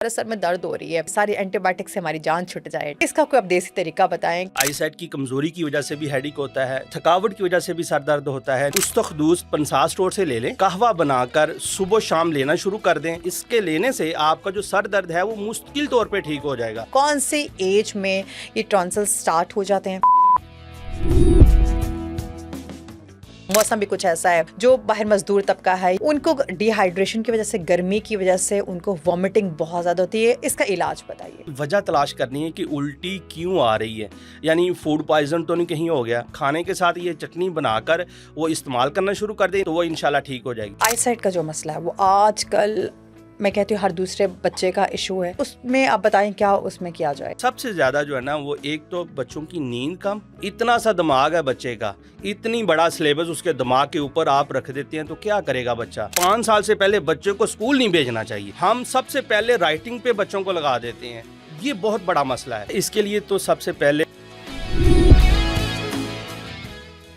Sir में दर्द हो रही है, सारी एंटीबायोटिक से हमारी जान छुट जाए, इसका कोई आप देसी तरीका बताएं। आई साइट की कमजोरी की वजह से भी हेडिक होता है, थकावट की वजह से भी सर दर्द होता है। उस्तखदूस पंसार स्टोर से ले लें, कहवा बनाकर सुबह शाम लेना शुरू कर दें। इसके लेने से आपका जो सर दर्द है वो मुस्तकिल तौर पे ठीक हो जाएगा। कौन सी एज में ये टॉन्सिल स्टार्ट हो जाते हैं? मौसम भी कुछ ऐसा है, जो बाहर मजदूर तबका है उनको डिहाइड्रेशन की वजह से, गर्मी की वजह से उनको वॉमिटिंग बहुत ज़्यादा होती है। इसका इलाज बताइए। वजह तलाश करनी है कि उल्टी क्यों आ रही है, यानी फूड पॉइजन तो नहीं कहीं हो गया। खाने के साथ ये चटनी बनाकर वो इस्तेमाल करना शुरू कर दें तो वो इंशाल्लाह ठीक हो जाएगी। आई साइट का जो मसला है वो आजकल मैं कहती हूँ हर दूसरे बच्चे का इशू है, उसमें आप बताएं क्या उसमें किया जाए। सबसे ज्यादा जो है ना वो एक तो बच्चों की नींद कम, इतना सा दिमाग है बच्चे का, इतनी बड़ा सिलेबस उसके दिमाग के ऊपर आप रख देते हैं तो क्या करेगा बच्चा। 5 साल से पहले बच्चे को स्कूल नहीं भेजना चाहिए, हम सबसे पहले राइटिंग पे बच्चों को लगा देते हैं, ये बहुत बड़ा मसला है। इसके लिए तो सबसे पहले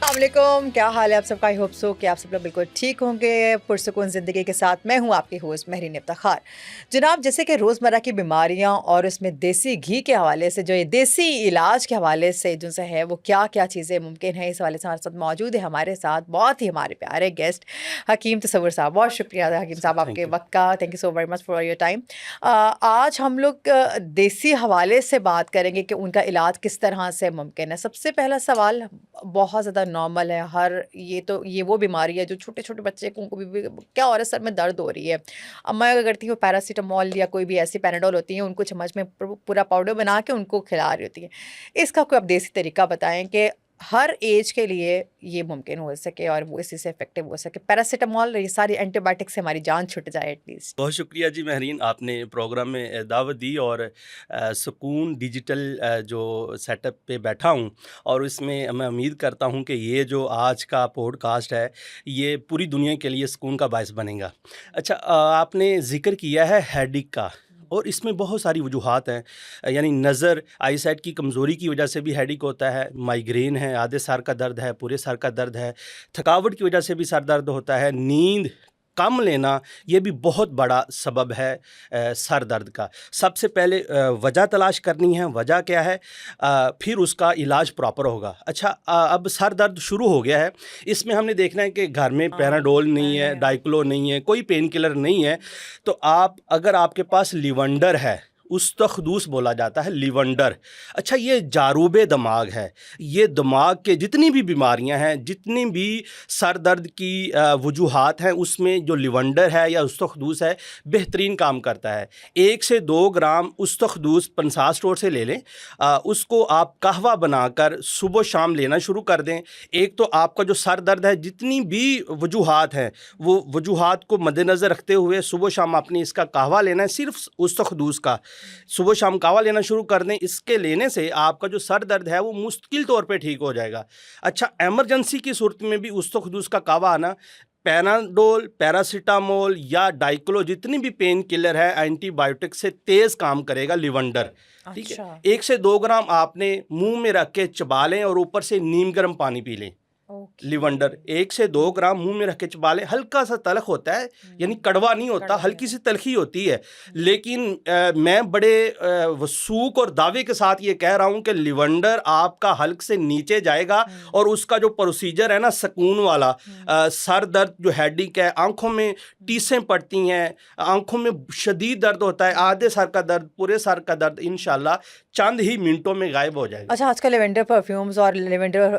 अस्सलामुअलैकुम, क्या हाल है आप सबका? आई होप सो कि आप सब लोग बिल्कुल ठीक होंगे, पुरसुकून ज़िंदगी के साथ। मैं हूं आपकी होस्ट महरीन इफ्तिखार। जनाब, जैसे कि रोज़मर्रा की बीमारियां और उसमें देसी घी के हवाले से, जो ये देसी इलाज के हवाले से जो से है वो क्या क्या चीज़ें मुमकिन है, इस हवाले से हमारे साथ मौजूद है हमारे साथ बहुत ही हमारे प्यारे गेस्ट हकीम तसव्वुर साहब। बहुत शुक्रिया हकीम साहब आपके वक्त का, thank you so very much for your time. आज हम लोग देसी हवाले से बात करेंगे कि उनका इलाज किस तरह से मुमकिन है। सबसे पहला सवाल बहुत ज़्यादा नॉर्मल है, हर ये वो बीमारी है जो छोटे छोटे बच्चे को भी क्या हो रहा है, सर में दर्द हो रही है। अब मैं अगर करती हूँ पैरासीटामोल या कोई भी ऐसी पैराडोल होती है, उनको चम्मच में पूरा पाउडर बना के उनको खिला रही होती है। इसका कोई आप देसी तरीका बताएं कि हर एज के लिए ये मुमकिन हो सके और वो इसी से इफेक्टिव हो सके। पैरासीटामोल, ये सारी एंटीबायोटिक से हमारी जान छुट जाए एटलीस्ट। बहुत शुक्रिया जी महरीन, आपने प्रोग्राम में दावत दी और सुकून डिजिटल जो सेटअप पे बैठा हूँ और इसमें मैं उम्मीद करता हूँ कि ये जो आज का पॉडकास्ट है ये पूरी दुनिया के लिए सुकून का बायस बनेगा। अच्छा, आपने ज़िक्र किया है हेडिक का और इसमें बहुत सारी वजूहात हैं, यानी नज़र, आई साइट की कमज़ोरी की वजह से भी हेडिक होता है, माइग्रेन है, आधे सर का दर्द है, पूरे सर का दर्द है, थकावट की वजह से भी सर दर्द होता है, नींद कम लेना ये भी बहुत बड़ा सबब है सर दर्द का। सबसे पहले वजह तलाश करनी है, वजह क्या है, फिर उसका इलाज प्रॉपर होगा। अच्छा, अब सर दर्द शुरू हो गया है, इसमें हमने देखना है कि घर में पैराडोल नहीं है, डाइक्लो नहीं है, कोई पेन किलर नहीं है, तो आप अगर आपके पास लिवंडर है, उस्तखदूस बोला जाता है, लिवंडर। अच्छा, ये जारूबे दिमाग है, ये दिमाग के जितनी भी बीमारियां हैं, जितनी भी सर दर्द की वजूहात हैं, उसमें जो लिवंडर है या उस्तखदूस है बेहतरीन काम करता है। 1 से 2 ग्राम उस्तखदूस पंसार स्टोर से ले लें, उसको आप कहवा बनाकर सुबह शाम लेना शुरू कर दें। एक तो आपका जो सर दर्द है, जितनी भी वजूहात हैं वो वजूहात को मद्देनज़र रखते हुए सुबह शाम आपने इसका कहवा लेना है, सिर्फ उस्तखदूस का सुबह शाम कावा लेना शुरू कर दें। इसके लेने से आपका जो सर दर्द है वो मुस्तकिल तौर पे ठीक हो जाएगा। अच्छा, एमरजेंसी की सूरत में भी उस्तखदूस का कावा आना, पैराडोल, पैरासीटामोल या डाइक्लो जितनी भी पेन किलर है, एंटीबायोटिक से तेज़ काम करेगा लिवंडर। ठीक है, 1 से 2 ग्राम आपने मुंह में रख के चबा लें और ऊपर से नीम गर्म पानी पी लें। लिवंडर 1 से 2 ग्राम मुंह में रख के चबा लें। हल्का सा तलख होता है, यानी कड़वा नहीं होता, हल्की सी तलखी होती है, लेकिन मैं बड़े वसूक और दावे के साथ ये कह रहा हूँ कि लिवंडर आपका हल्क से नीचे जाएगा और उसका जो प्रोसीजर है ना सुकून वाला, सर दर्द जो हेडिक है, आंखों में टीसें पड़ती हैं, आंखों में शदीद दर्द होता है, आधे सर का दर्द, पूरे सर का दर्द इंशाल्लाह चंद ही मिनटों में गायब हो जाएगा। अच्छा, आजकल लेवेंडर परफ्यूम्स और लेवेंडर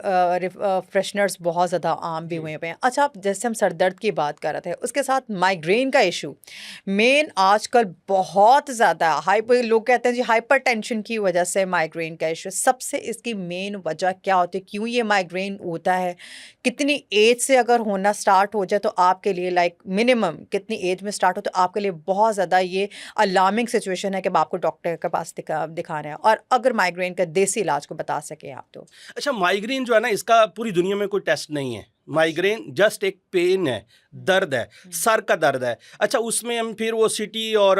फ्रेशनर्स बहुत ज़्यादा आम भी हुए हैं। अच्छा, जैसे हम सर दर्द की बात कर रहे थे, उसके साथ माइग्रेन का इशू मेन आजकल बहुत ज़्यादा लोग कहते हैं जी हाइपरटेंशन की वजह से माइग्रेन का इशू। सबसे इसकी मेन वजह क्या होती है, क्यों ये माइग्रेन होता है, कितनी एज से अगर होना स्टार्ट हो जाए तो आपके लिए लाइक मिनिमम कितनी एज में स्टार्ट हो तो आपके लिए बहुत ज़्यादा ये अलार्मिंग सिचुएशन है कि आपको डॉक्टर के पास दिखाना है। और अगर माइग्रेन का देसी इलाज को बता सके आप तो। अच्छा, माइग्रेन जो है ना, इसका पूरी दुनिया में कोई टेस्ट नहीं है। माइग्रेन जस्ट एक पेन है, दर्द है, सर का दर्द है। अच्छा, उसमें हम फिर वो सीटी और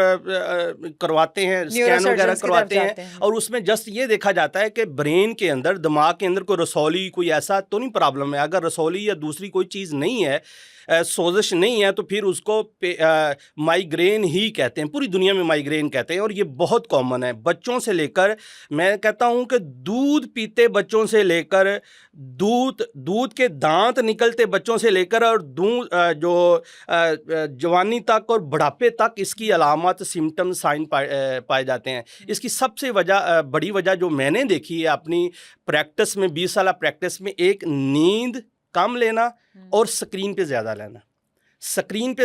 करवाते हैं, स्कैन वगैरह करवाते हैं और उसमें जस्ट ये देखा जाता है कि ब्रेन के अंदर, दिमाग के अंदर कोई रसौली, कोई ऐसा तो नहीं प्रॉब्लम है। अगर रसौली या दूसरी कोई चीज़ नहीं है, سوزش نہیں ہے تو پھر اس کو مائیگرین ہی کہتے ہیں، پوری دنیا میں مائیگرین کہتے ہیں، اور یہ بہت کامن ہے بچوں سے لے کر، میں کہتا ہوں کہ دودھ پیتے بچوں سے لے کر، دودھ کے دانت نکلتے بچوں سے لے کر، اور جو جوانی تک اور بڑھاپے تک اس کی علامات، سمٹم، سائن پائے جاتے ہیں۔ اس کی سب سے بڑی وجہ جو میں نے دیکھی ہے اپنی پریکٹس میں، 20 سالہ پریکٹس میں، ایک نیند کم لینا اور سکرین پہ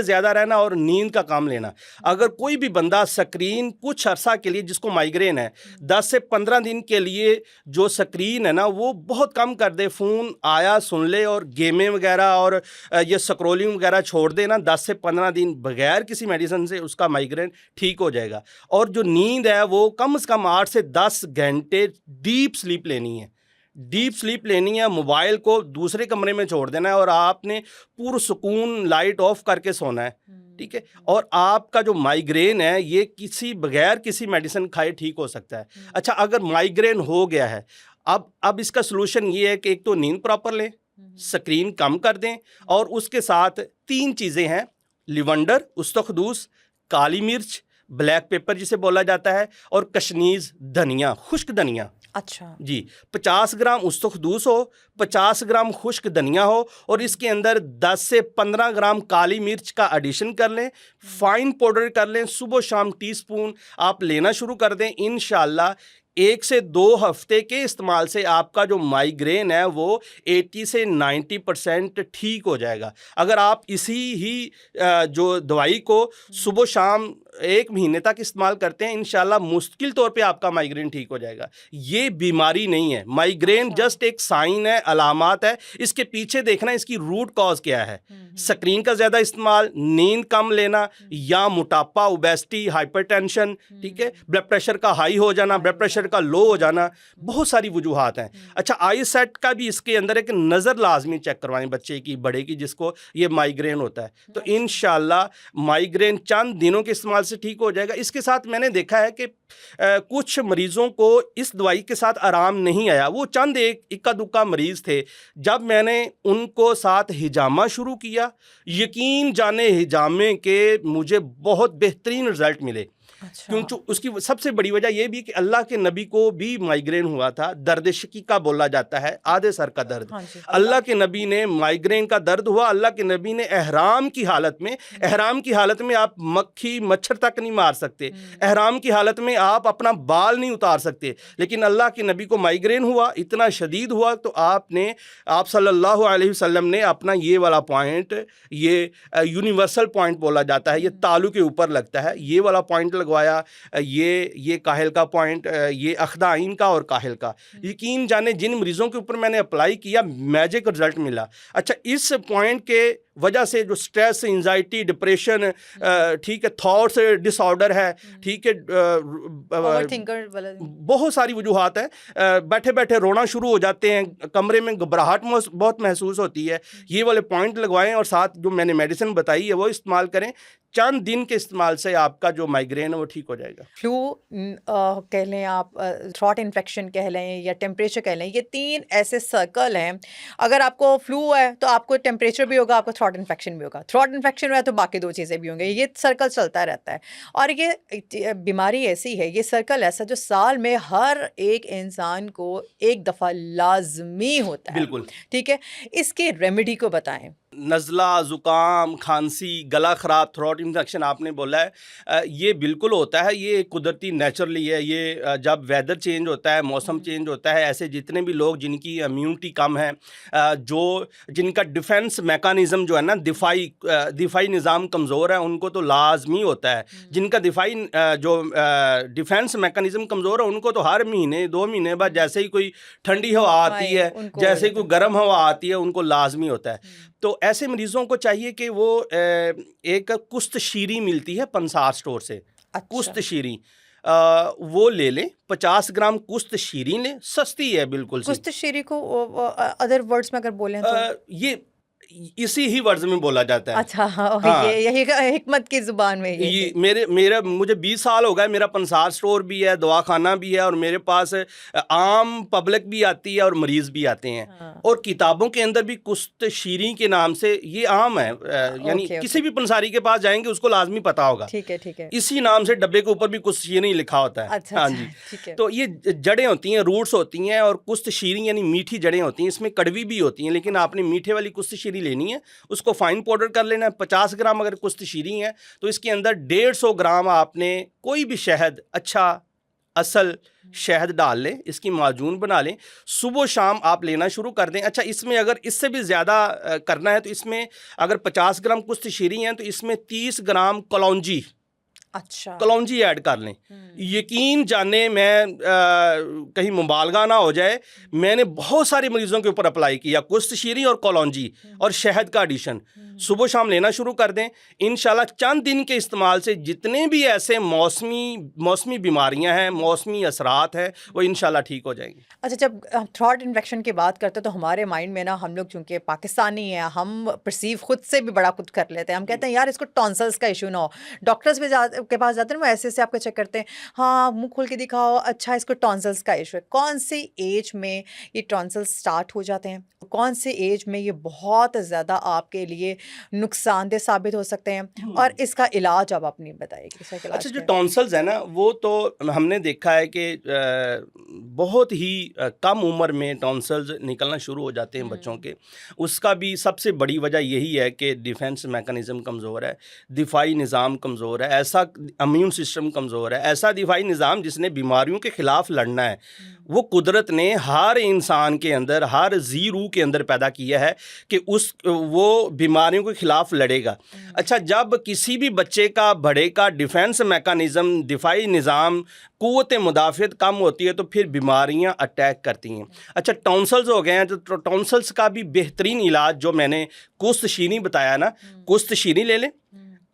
زیادہ رہنا اور نیند کا کام لینا۔ اگر کوئی بھی بندہ سکرین کچھ عرصہ کے لیے، جس کو مائیگرین ہے، 10 سے 15 دن کے لیے جو سکرین ہے نا وہ بہت کم کر دے، فون آیا سن لے اور گیمیں وغیرہ اور یہ سکرولنگ وغیرہ چھوڑ دے نا، 10 سے 15 دن بغیر کسی میڈیسن سے اس کا مائیگرین ٹھیک ہو جائے گا۔ اور جو نیند ہے وہ کم از کم 8 سے 10 گھنٹے ڈیپ سلیپ لینی ہے، موبائل کو دوسرے کمرے میں چھوڑ دینا ہے اور آپ نے پرسکون لائٹ آف کر کے سونا ہے، ٹھیک ہے؟ اور آپ کا جو مائیگرین ہے یہ بغیر کسی میڈیسن کھائے ٹھیک ہو سکتا ہے۔ اچھا، اگر مائیگرین ہو گیا ہے، اب اس کا سلوشن یہ ہے کہ ایک تو نیند پراپر لیں، سکرین کم کر دیں، اور اس کے ساتھ 3 چیزیں ہیں: لیونڈر، استخدوس، کالی مرچ، بلیک پیپر جسے بولا جاتا ہے، اور کشنیز دھنیا، خشک دھنیا۔ اچھا جی، 50 گرام استخدوس ہو، 50 گرام خشک دھنیا ہو، اور اس کے اندر 10 سے 15 گرام کالی مرچ کا ایڈیشن کر لیں، فائن پاؤڈر کر لیں، صبح شام ٹی سپون آپ لینا شروع کر دیں۔ انشاءاللہ 1 سے 2 ہفتے کے استعمال سے آپ کا جو مائیگرین ہے وہ 80 سے 90% ٹھیک ہو جائے گا۔ اگر آپ اسی ہی جو دوائی کو صبح شام 1 مہینے تک استعمال کرتے ہیں، انشاءاللہ مستقل طور پہ آپ کا مائیگرین ٹھیک ہو جائے گا۔ یہ بیماری نہیں ہے، مائیگرین جسٹ ایک سائن ہے، علامات ہے۔ اس کے پیچھے دیکھنا اس کی روٹ کاز کیا ہے۔ سکرین کا زیادہ استعمال، نیند کم لینا، یا موٹاپا، اوبیسٹی، ہائپر ٹینشن، ٹھیک ہے، بلڈ پریشر کا ہائی ہو جانا، بلڈ پریشر کا لو ہو جانا، بہت ساری وجوہات ہیں۔ اچھا، آئی سیٹ کا بھی اس کے اندر ایک نظر لازمی چیک کروائیں بچے کی، بڑے کی، جس کو یہ مائیگرین ہوتا ہے، تو انشاءاللہ مائیگرین چند دنوں کے استعمال سے ٹھیک ہو جائے گا۔ اس کے ساتھ میں نے دیکھا ہے کہ کچھ مریضوں کو اس دوائی کے ساتھ آرام نہیں آیا، وہ چند ایک اکا دکا مریض تھے، جب میں نے ان کو ساتھ ہجامہ شروع کیا، یقین جانے ہجامے کے مجھے بہت بہترین رزلٹ ملے۔ کیونکہ اس کی سب سے بڑی وجہ یہ بھی کہ اللہ کے نبی کو بھی مائیگرین ہوا تھا، درد شقیقہ بولا جاتا ہے، آدھے سر کا درد۔ اللہ کے نبی نے مائیگرین کا درد ہوا، اللہ کے نبی نے احرام کی حالت میں آپ مکھی مچھر تک نہیں مار سکتے، احرام کی حالت میں آپ اپنا بال نہیں اتار سکتے، لیکن اللہ کے نبی کو مائیگرین ہوا، اتنا شدید ہوا، تو آپ صلی اللہ علیہ وسلم نے اپنا یہ والا پوائنٹ، یہ یونیورسل پوائنٹ بولا جاتا ہے، یہ تالو کے اوپر لگتا ہے، یہ والا پوائنٹ لگوایا، یہ کاہل کا پوائنٹ، یہ اخدعین کا اور کاہل کا۔ یقین جانے جن مریضوں کے اوپر میں نے اپلائی کیا، میجک رزلٹ ملا۔ اچھا، اس پوائنٹ کے وجہ سے جو سٹریس، انزائٹی، ڈپریشن، ٹھیک ہے، تھاٹس ڈس آرڈر ہے، ٹھیک ہے، بہت ساری وجوہات ہیں، بیٹھے بیٹھے رونا شروع ہو جاتے ہیں، کمرے میں گھبراہٹ بہت محسوس ہوتی ہے، یہ والے پوائنٹ لگوائیں اور ساتھ جو میں نے میڈیسن بتائی ہے وہ استعمال کریں۔ چند دن کے استعمال سے آپ کا جو مائیگرین ہے وہ ٹھیک ہو جائے گا۔ فلو کہہ لیں آپ، تھروٹ انفیکشن کہہ لیں، یا ٹیمپریچر کہہ لیں، یہ 3 ایسے سرکل ہیں۔ اگر آپ کو فلو ہے تو آپ کو ٹیمپریچر بھی ہوگا، آپ کو تھروٹ انفیکشن بھی ہوگا، تھروٹ انفیکشن ہے تو باقی 2 چیزیں بھی ہوں گی، یہ سرکل چلتا رہتا ہے۔ اور یہ بیماری ایسی ہے، یہ سرکل ایسا جو سال میں ہر ایک انسان کو ایک دفعہ لازمی ہوتا ہے، بالکل ٹھیک ہے۔ اس کی ریمیڈی کو بتائیں۔ نزلہ، زکام، کھانسی، گلا خراب، تھروٹ انفیکشن آپ نے بولا ہے، یہ بالکل ہوتا ہے، یہ قدرتی نیچرلی ہے۔ یہ جب ویدر چینج ہوتا ہے، موسم چینج ہوتا ہے، ایسے جتنے بھی لوگ جن کی امیونٹی کم ہے، جن کا ڈیفنس میکانزم جو ہے نا، دفاعی نظام کمزور ہے، ان کو تو لازمی ہوتا ہے۔ جن کا ڈیفنس میکانزم کمزور ہے، ان کو تو ہر مہینے 2 مہینے بعد جیسے ہی کوئی ٹھنڈی ہوا آتی ہے، جیسے ہی کوئی گرم ہوا آتی ہے، ان کو لازمی ہوتا ہے۔ تو ایسے مریضوں کو چاہیے کہ وہ ایک کست شیریں ملتی ہے پنسار سٹور سے، کست شیریں وہ لے لیں، 50 گرام کست شیریں لیں، سستی ہے بالکل۔ کست شیریں کو ادر ورڈز میں اگر بولیں تو یہ इसी ही वर्ड्स में बोला जाता है। अच्छा, हाँ, हाँ। ये यही हिकमत की जुबान में ये है। मुझे 20 साल हो गए, मेरा पंसार स्टोर भी है, दवाखाना भी है, और मेरे पास आम पब्लिक भी आती है और मरीज़ भी आते हैं। हाँ। और किताबों के अंदर भी कुश्त शीरी के नाम से ये आम है, यानी ओके, किसी भी पंसारी के पास जाएंगे उसको लाजमी पता होगा। ठीक है, ठीक है। इसी नाम से डब्बे के ऊपर भी कुश्त शीरी लिखा होता है। अच्छा, हाँ अच्छा, जी। ठीक है। तो ये जड़ें होती हैं, रूट्स होती हैं, और कुश्त शीरी यानी मीठी जड़ें होती हैं, इसमें कड़वी भी होती हैं, लेकिन आपने मीठे वाली कुश्त शीरी लेनी है, उसको फाइन पाउडर कर लेना है। 50 ग्राम अगर कुश्त शीरी है तो इसके अंदर 150 ग्राम आपने कोई भी शहद, अच्छा असल शहद डाल लें, इसकी माजून बना लें, सुबह शाम आप लेना शुरू कर दें। अच्छा, इसमें अगर इससे भी ज़्यादा करना है तो इसमें अगर 50 ग्राम कुश्त शीरी हैं तो इसमें 30 ग्राम कलौंजी, अच्छा। कलौंजी ऐड कर लें। यकीन जाने, मैं कहीं मुबालगा ना हो जाए, मैंने बहुत सारे मरीज़ों के ऊपर अप्लाई किया कुश्त शीरी और कलौंजी और शहद का एडिशन। सुबह शाम लेना शुरू कर दें, इंशाल्लाह चंद दिन के इस्तेमाल से जितने भी ऐसे मौसमी बीमारियां हैं, मौसमी असरात हैं, वो इंशाल्लाह ठीक हो जाएंगी। अच्छा, जब हम थ्रॉट इन्फेक्शन की बात करते हैं तो हमारे माइंड में ना, हम लोग चूंकि पाकिस्तानी हैं, हम परसीव खुद से भी बड़ा कुछ कर लेते हैं। हम कहते हैं यार इसको टॉन्सल्स का इशू ना हो। डॉक्टर्स के पास जाते हैं, वो ऐसे से आपको चेक करते हैं, हाँ मुंह खोल के दिखाओ, अच्छा इसको टॉन्सल्स का इशू है। कौन सी एज में ये टॉन्सल्स स्टार्ट हो जाते हैं, कौन सी एज में ये बहुत ज़्यादा आपके लिए नुकसानदेह साबित हो सकते हैं, और इसका इलाज अब आप नहीं बताइए कि इसका इलाज अच्छा, जो क्या है? टॉन्सल्स है ना, वो तो हमने देखा है कि बहुत ही कम उम्र में टॉन्सल्स निकलना शुरू हो जाते हैं बच्चों के। उसका भी सबसे बड़ी वजह यही है कि डिफेंस मैकेनिज़्म कमज़ोर है, दिफाई निज़ाम कमज़ोर है, ऐसा इम्यून सिस्टम कमज़ोर है, ऐसा दिफाई निज़ाम जिसने बीमारियों के ख़िलाफ़ लड़ना है, वो कुदरत ने हर इंसान के अंदर, हर जी रूह के अंदर पैदा किया है कि वो बीमारियों के ख़िलाफ़ लड़ेगा। अच्छा, जब किसी भी बच्चे का, बड़े का डिफेंस मैकेनिज़्म, दिफाई निज़ाम, क़ुव्वत मुदाफ़ियत कम होती है तो फिर बीमारियां अटैक करती हैं। अच्छा, टॉन्सल्स हो गए हैं तो टॉन्सल्स का भी बेहतरीन इलाज जो मैंने कुश्त शीरी बताया ना, कुश्त शीरी ले लें,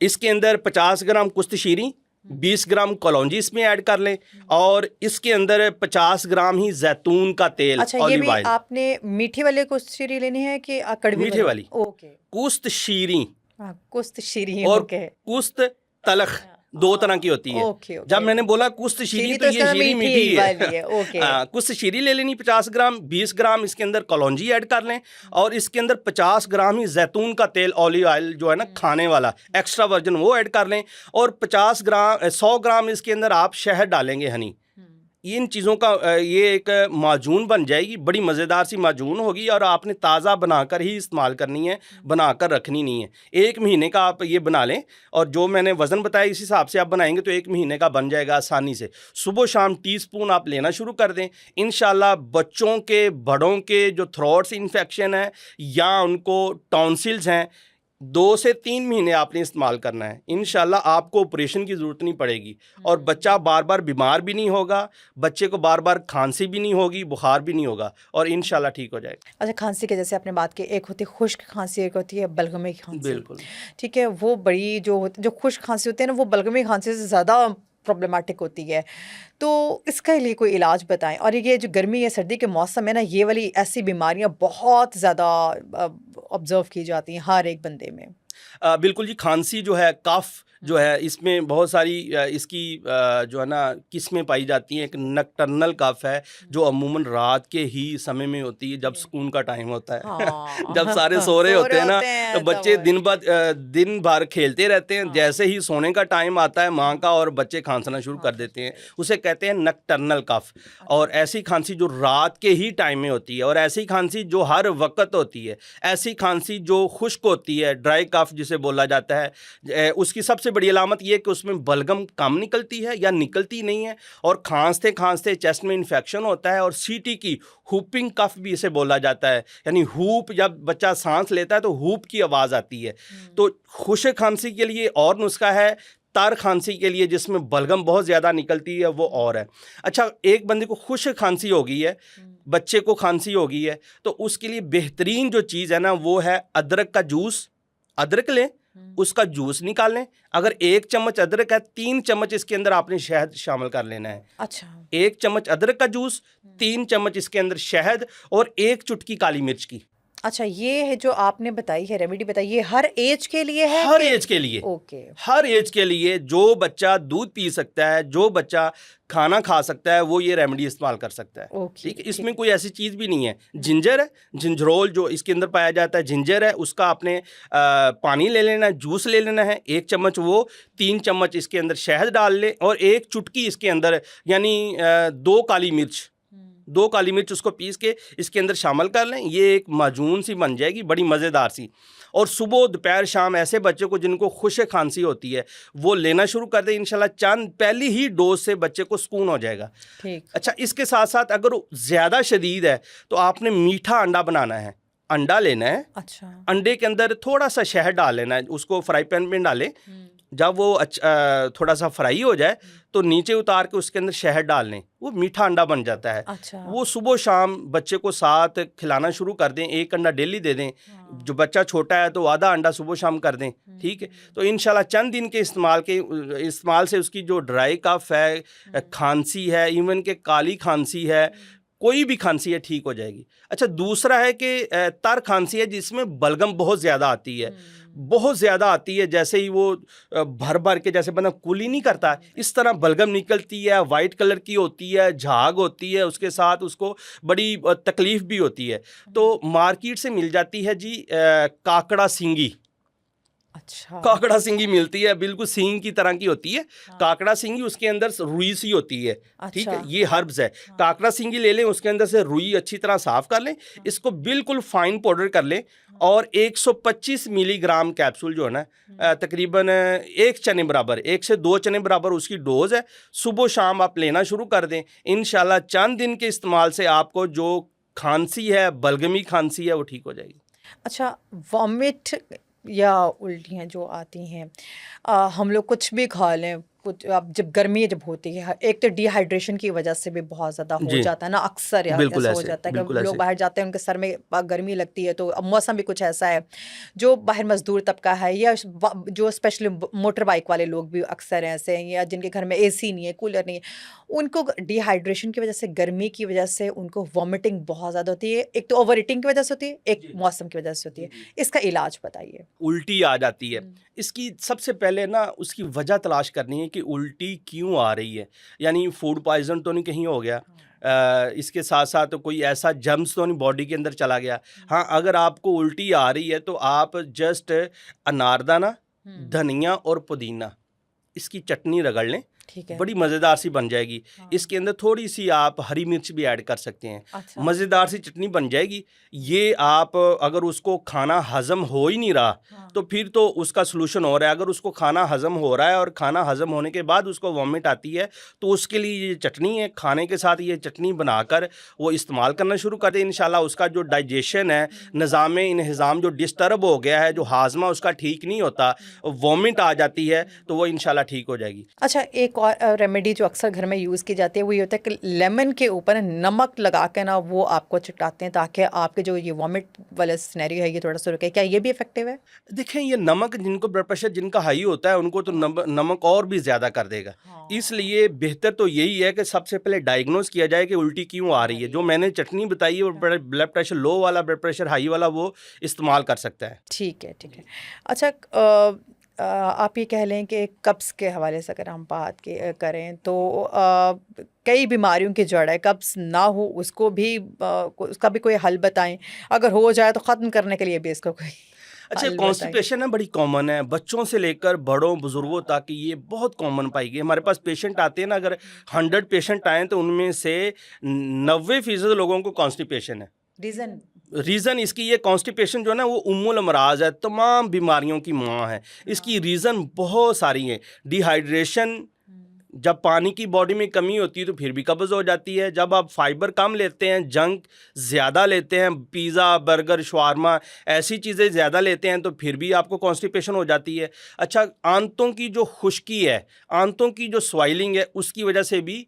इसके अंदर 50 ग्राम कुश्त शीरी, 20 ग्राम कलौंजी इसमें ऐड कर लें, और इसके अंदर 50 ग्राम ही जैतून का तेल, अच्छा, ये ऑलिव भी ऑयल। आपने मीठे वाले कुश्त शीरी लेनी है कि कड़वी मीठे वाली ओके, कुश्त शीरी हाँ कुश्त शीरी, और ओके, कुश्त तलख दो तरह की होती है। Okay, okay. जब मैंने बोला कुश्त शीरी शीरी तो तो ये इसका शीरी मीठी मीठी वाली है। है, ओके। हाँ, कुश्त शीरी ले लेनी 50 ग्राम, 20 ग्राम इसके अंदर कलौंजी ऐड कर लें, और इसके अंदर 50 ग्राम ही जैतून का तेल, ऑलिव ऑयल जो है ना खाने वाला एक्स्ट्रा वर्जन, वो ऐड कर लें, और 100 ग्राम इसके अंदर आप शहद डालेंगे, हनी। इन चीज़ों का ये एक माजून बन जाएगी, बड़ी मज़ेदार सी माजून होगी, और आपने ताज़ा बनाकर ही इस्तेमाल करनी है, बनाकर रखनी नहीं है। 1 महीने का आप ये बना लें, और जो मैंने वज़न बताया इस हिसाब से आप बनाएंगे तो 1 महीने का बन जाएगा आसानी से। सुबह शाम टीस्पून आप लेना शुरू कर दें, इंशाल्लाह बच्चों के, बड़ों के जो थ्रोट्स इन्फेक्शन है या उनको टॉन्सिल्स हैं, 2 से 3 महीने आपने इस्तेमाल करना है। इंशाल्लाह आपको ऑपरेशन की ज़रूरत नहीं पड़ेगी, और बच्चा बार बार बीमार भी नहीं होगा, बच्चे को बार बार खांसी भी नहीं होगी, बुखार भी नहीं होगा, और इंशाल्लाह ठीक हो जाएगा। अच्छा, खांसी के जैसे आपने बात की, एक होती है खुश्क खांसी, एक होती है बलगमी खांसी। बिल्कुल। ठीक है, वो बड़ी जो खुश्क खांसी होती है ना, वो बलगमी खांसी से ज़्यादा प्रॉब्लमेटिक होती है। तो इसके लिए कोई इलाज बताएं। और ये जो गर्मी या सर्दी के मौसम है ना, ये वाली ऐसी बीमारियां बहुत ज़्यादा ऑब्जर्व की जाती हैं हर एक बंदे में। बिल्कुल जी, खांसी जो है, कफ जो है, इसमें बहुत सारी इसकी जो है ना किस्में पाई जाती हैं। एक नक्टर्नल कफ है जो अमूमन रात के ही समय में होती है, जब सुकून का टाइम होता है। हाँ। जब सारे सो रहे होते हैं ना, तो बच्चे तब दिन भर खेलते रहते हैं, हाँ। जैसे ही सोने का टाइम आता है माँ का, और बच्चे खांसना शुरू कर देते हैं, उसे कहते हैं नक्टर्नल कफ। और ऐसी खांसी जो रात के ही टाइम में होती है, और ऐसी खांसी जो हर वक्त होती है, ऐसी खांसी जो खुश्क होती है, ड्राई कफ जिसे बोला जाता है, उसकी सबसे बड़ी अलामत ये है कि उसमें बलगम कम निकलती है या निकलती नहीं है, और खांसते खांसते चेस्ट में इन्फेक्शन होता है। और सीटी की हुपिंग कफ भी इसे बोला जाता है, यानी हुप, जब बच्चा सांस लेता है तो हुप की आवाज़ आती है। तो खुश्क खांसी के लिए और नुस्खा है, तर खांसी के लिए जिसमें बलगम बहुत ज़्यादा निकलती है वो और है। अच्छा, एक बंदे को खुश्क खांसी हो गई है, बच्चे को खांसी हो गई है, तो उसके लिए बेहतरीन जो चीज़ है ना, वो है अदरक का जूस। अदरक लें, उसका जूस निकाल लें। अगर 1 चम्मच अदरक है, 3 चम्मच इसके अंदर आपने शहद शामिल कर लेना है। अच्छा, 1 चम्मच अदरक का जूस, 3 चम्मच इसके अंदर शहद, और 1 चुटकी काली मिर्च की। اچھا یہ ہے جو آپ نے بتائی ہے ریمیڈی بتائی یہ ہر ایج کے لیے ہے ہر کہ ایج کے لیے، اوکے ہر ایج کے لیے جو بچہ دودھ پی سکتا ہے، جو بچہ کھانا کھا سکتا ہے، وہ یہ ریمیڈی استعمال کر سکتا ہے. اوکے ٹھیک ہے، اس ٹھیک میں ہے کوئی ایسی چیز بھی نہیں ہے. جنجر ہے، جنجرول جو اس کے اندر پایا جاتا ہے، جنجر ہے، اس کا آپ نے پانی لے لینا ہے، جوس لے لینا ہے 1 چمچ، وہ 3 چمچ اس کے اندر شہد ڈال لیں، اور 1 چٹکی اس کے اندر یعنی 2 کالی مرچ، 2 کالی مرچ اس کو پیس کے اس کے اندر شامل کر لیں. یہ ایک معجون سی بن جائے گی، بڑی مزیدار سی. اور صبح دوپہر شام ایسے بچے کو جن کو خشک کھانسی ہوتی ہے وہ لینا شروع کر دیں، انشاءاللہ چند پہلی ہی ڈوز سے بچے کو سکون ہو جائے گا. ٹھیک اچھا، اس کے ساتھ ساتھ اگر زیادہ شدید ہے تو آپ نے میٹھا انڈا بنانا ہے. انڈا لینا ہے، اچھا انڈے کے اندر تھوڑا سا شہد ڈال لینا ہے، اس کو فرائی پین میں ڈالیں. جب وہ تھوڑا سا فرائی ہو جائے تو نیچے اتار کے اس کے اندر شہد ڈال لیں، وہ میٹھا انڈا بن جاتا ہے. اچھا وہ صبح شام بچے کو ساتھ کھلانا شروع کر دیں. 1 انڈا ڈیلی دے دیں. جو بچہ چھوٹا ہے تو آدھا انڈا صبح شام کر دیں. ٹھیک ہے، تو انشاءاللہ چند دن کے استعمال سے اس کی جو ڈرائی کف ہے، کھانسی ہے، ایون کہ کالی کھانسی ہے، کوئی بھی کھانسی ہے، ٹھیک ہو جائے گی. اچھا، دوسرا ہے کہ تر کھانسی ہے جس میں بلغم بہت زیادہ آتی ہے، بہت زیادہ آتی ہے. جیسے ہی وہ بھر بھر کے جیسے بندہ کلی نہیں کرتا اس طرح بلغم نکلتی ہے، وائٹ کلر کی ہوتی ہے، جھاگ ہوتی ہے، اس کے ساتھ اس کو بڑی تکلیف بھی ہوتی ہے. تو مارکیٹ سے مل جاتی ہے جی کاکڑا سینگی. اچھا کاکڑا سینگی ملتی ہے، بالکل سینگ کی طرح کی ہوتی ہے. کاکڑا سینگی اس کے اندر روئی سی ہوتی ہے. ٹھیک ہے، یہ ہربز ہے. کاکڑا سینگی لے لیں، اس کے اندر سے روئی اچھی طرح صاف کر لیں، اس کو بالکل فائن پاؤڈر کر لیں، اور 125 ملی گرام کیپسول جو ہے نا تقریباً 1 چنے برابر، 1 سے 2 چنے برابر اس کی ڈوز ہے. صبح شام آپ لینا شروع کر دیں. انشاءاللہ چند دن کے استعمال سے آپ کو جو کھانسی ہے، بلغمی کھانسی ہے، وہ ٹھیک ہو جائے گی. اچھا وامٹ یا الٹیاں جو آتی ہیں ہم لوگ کچھ بھی کھا لیں کچھ اب جب گرمی جب ہوتی ہے ایک تو ڈی ہائیڈریشن کی وجہ سے بھی بہت زیادہ ہو جی، جاتا ہے نا اکثر بالکل ایسا ہو ایسے، جاتا ہے کہ بالکل لوگ ایسے. باہر جاتے ہیں ان کے سر میں گرمی لگتی ہے تو اب موسم بھی کچھ ایسا ہے جو باہر مزدور طبقہ ہے یا جو اسپیشلی موٹر بائک والے لوگ بھی اکثر ایسے ہیں یا جن کے گھر میں اے سی نہیں ہے کولر نہیں ہے ان کو ڈی ہائیڈریشن کی وجہ سے گرمی کی وجہ سے ان کو وامٹنگ بہت زیادہ ہوتی ہے ایک تو اوور ایٹنگ کی وجہ سے ہوتی ہے ایک موسم کی وجہ سے ہوتی ہے اس کا علاج بتائیے الٹی آ جاتی ہے. اس کی سب سے پہلے نا اس کی وجہ تلاش کرنی ہے کہ الٹی کیوں آ رہی ہے. یعنی فوڈ پوائزن تو نہیں کہیں ہو گیا، اس کے ساتھ ساتھ کوئی ایسا جرمز تو نہیں باڈی کے اندر چلا گیا. ہاں، اگر آپ کو الٹی آ رہی ہے تو آپ جسٹ اناردانہ، دھنیا اور پودینہ اس کی چٹنی رگڑ لیں، ٹھیک ہے بڑی مزیدار سی بن جائے گی. اس کے اندر تھوڑی سی آپ ہری مرچ بھی ایڈ کر سکتے ہیں، اچھا مزیدار سی چٹنی بن جائے گی. یہ آپ اگر اس کو کھانا ہضم ہو ہی نہیں رہا تو پھر تو اس کا سلوشن ہو رہا ہے. اگر اس کو کھانا ہضم ہو رہا ہے اور کھانا ہضم ہونے کے بعد اس کو وامٹ آتی ہے تو اس کے لیے یہ چٹنی ہے، کھانے کے ساتھ یہ چٹنی بنا کر وہ استعمال کرنا شروع کر دیں. انشاءاللہ اس کا جو ڈائجیشن ہے، نظام انہضام جو ڈسٹرب ہو گیا ہے، جو ہاضمہ اس کا ٹھیک نہیں ہوتا، وامٹ آ جاتی ہے تو وہ انشاءاللہ ٹھیک ہو جائے گی. اچھا ایک اور ریمیڈی جو اکثر گھر میں یوز کی جاتی ہے وہ یہ ہوتا ہے کہ لیمن کے اوپر نمک لگا کے نا وہ آپ کو چٹاتے ہیں تاکہ آپ کے جو یہ وامٹ والا سینیریو ہے یہ تھوڑا سا رکے. کیا یہ بھی افیکٹو ہے؟ دیکھیں، یہ نمک جن کو بلڈ پریشر جن کا ہائی ہوتا ہے ان کو تو نمک اور بھی زیادہ کر دے گا. اس لیے بہتر تو یہی ہے کہ سب سے پہلے ڈائگنوز کیا جائے کہ الٹی کیوں آ رہی ہے. جو میں نے چٹنی بتائی ہے بلڈ پریشر لو والا، بلڈ پریشر ہائی والا وہ استعمال کر سکتا ہے. ٹھیک ہے ٹھیک ہے. اچھا آپ یہ کہہ لیں کہ قبض کے حوالے سے اگر ہم بات کریں تو کئی بیماریوں کی جڑ ہے، قبض نہ ہو اس کو بھی اس کا بھی کوئی حل بتائیں، اگر ہو جائے تو ختم کرنے کے لیے بھی اس کو کوئی اچھا، حل بتائیں. کانسٹیپیشن ہے بڑی کامن ہے، بچوں سے لے کر بڑوں بزرگوں تک یہ بہت کامن پائی گئی. ہمارے پاس پیشنٹ آتے ہیں نا، اگر 100 پیشنٹ آئیں تو ان میں سے 90% لوگوں کو کانسٹیپیشن ہے. ریزن اس کی یہ کانسٹیپیشن جو ہے نا وہ الامراض ہے، تمام بیماریوں کی ماں ہے. اس کی ریزن بہت ساری ہیں. ڈی ہائیڈریشن، جب پانی کی باڈی میں کمی ہوتی ہے تو پھر بھی قبض ہو جاتی ہے. جب آپ فائبر کم لیتے ہیں، جنک زیادہ لیتے ہیں، پیزا، برگر، شوارما ایسی چیزیں زیادہ لیتے ہیں تو پھر بھی آپ کو کانسٹیپیشن ہو جاتی ہے. اچھا، آنتوں کی جو خشکی ہے، آنتوں کی جو سوائلنگ ہے، اس کی وجہ سے بھی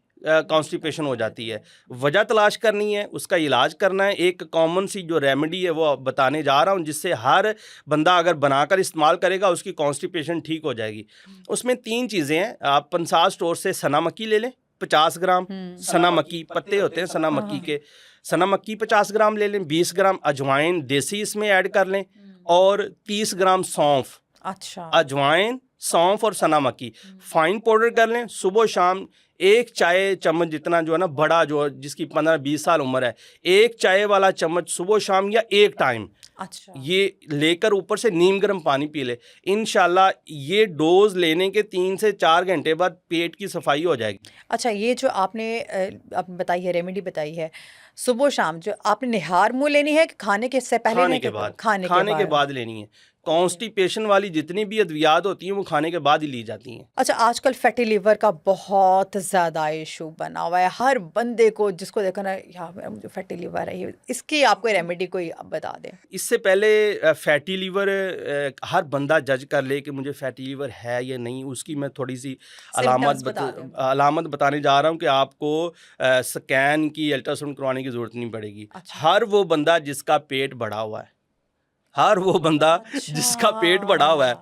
کانسٹیپیشن ہو جاتی ہے. وجہ تلاش کرنی ہے، اس کا علاج کرنا ہے. ایک کامن سی جو ریمیڈی ہے وہ بتانے جا رہا ہوں جس سے ہر بندہ اگر بنا کر استعمال کرے گا اس کی کانسٹیپیشن ٹھیک ہو جائے گی. اس میں 3 چیزیں ہیں. آپ پنساس اسٹور سے سنا مکی لے لیں، 50 ग्राम, सना मक्की पत्ते होते हैं सना मक्की के, सना मक्की 50 ग्राम ले लें, 20 ग्राम अजवाइन देसी इसमें ऐड कर लें और 30 ग्राम सौंफ। अच्छा। अजवाइन, सौंफ और सना मक्की फाइन पाउडर कर लें। सुबह शाम 1 चाय चम्मच जितना जो है ना, बड़ा जो जिसकी 15-20 साल उम्र है, 1 चाय वाला चम्मच सुबह शाम या एक टाइम अच्छा। ये लेकर ऊपर से नीम गर्म पानी पी ले। इंशाल्लाह ये डोज लेने के 3 से 4 घंटे बाद पेट की सफाई हो जाएगी। अच्छा, ये जो आपने बताई है, रेमेडी बताई है, सुबह शाम जो आपने निहार मुँह लेनी है कि खाने के से पहले खाने नहीं के कि- बाद, खाने के बाद। बाद लेनी है। कॉन्स्टिपेशन वाली जितनी भी अद्वियात होती हैं वो खाने के बाद ही ली जाती हैं। अच्छा, आजकल फैटी लिवर का बहुत ज़्यादा इशू बना हुआ है, हर बंदे को जिसको देखो ना, यार मेरा मुझे फैटी लिवर है, इसकी आपको रेमेडी कोई आप बता दें। इससे पहले फैटी लीवर हर बंदा जज कर ले कि मुझे फैटी लीवर है या नहीं, उसकी मैं थोड़ी सी Symptoms बता दें। अलामत बताने जा रहा हूँ कि आपको स्कैन की, अल्ट्रासाउंड करवाने की ज़रूरत नहीं पड़ेगी। अच्छा। हर वो बंदा जिसका पेट बढ़ा हुआ है, हर वो बंदा जिसका पेट बढ़ा हुआ है,